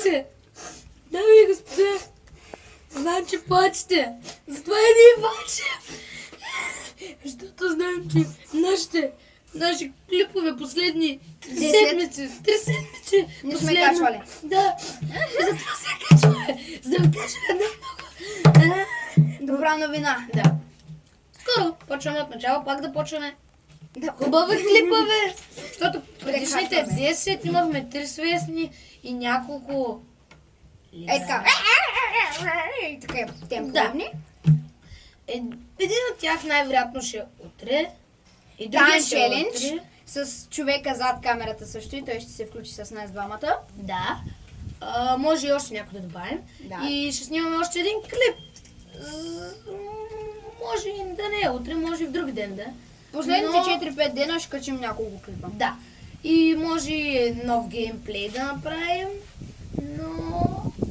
Здравейте! Дами и господа, знам, че плачете. Затова и ние плачем. Защото знам, че наши клипове последни 3 седмици. Не сме качвали. Да. Затова се качваме. За да ви кажа една много. Добра новина. Да. Скоро почваме от начало, пак да почваме. Да. Хубави клипове. Защото предишните Прекачваме. 10 имахме 3 свестни и няколко... Ей така. Така темповни. Един от тях най-вероятно ще е утре. И Дан другия ще е челендж утре. с човека зад камерата също и той ще се включи с нас двамата. Да. Може и още някой да добавим. Да. И ще снимаме още един клип. Може и да не е утре, може и в друг ден да. Последните Но- 4-5 дена ще качим няколко клипа. Да. И може и нов геймплей да направим, но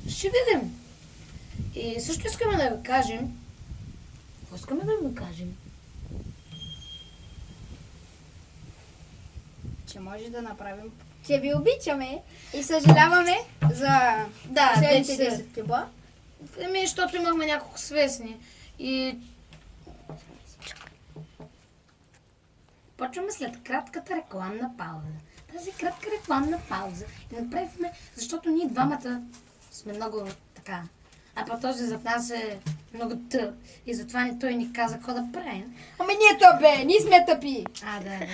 ще видим. И също искаме да ви кажем. Какво искаме да ви кажем? Че може да направим. Че ви обичаме и съжаляваме за Да, последните те са- 10 клипа. Защото имахме няколко свестни. И почваме след кратката рекламна пауза. Тази кратка рекламна пауза я направихме, защото ние двамата сме много така. А по този зад нас е много тъп. И затова той ни каза какво да правим. Ами ние тъпе, ние сме тъпи. Да.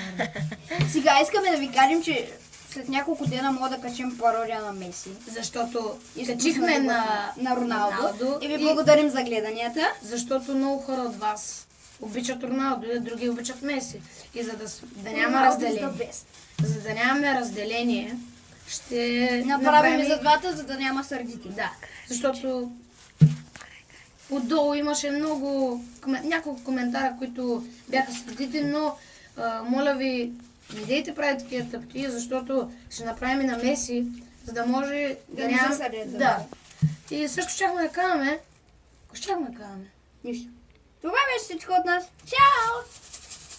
Сега искаме да ви кажем, че след няколко дена мога да качим пародия на Меси. Защото Изпуснали качихме го на Роналдо. И ви благодарим за гледанията. Защото много хора от вас обичат Роналдо, и други обичат Меси. И за да няма Роналдо is the разделение. best. За да нямаме разделение, ще Направим за двата, за да няма сърдити. Да, защото отдолу имаше няколко коментара, които бяха сърдити, но моля ви, не дейте прави такива тъпти, защото ще направим и на Меси, за да може Да не се сърдят, Да. И също щяхме да кажем, Нищо. Това беше всичко от нас. Чао!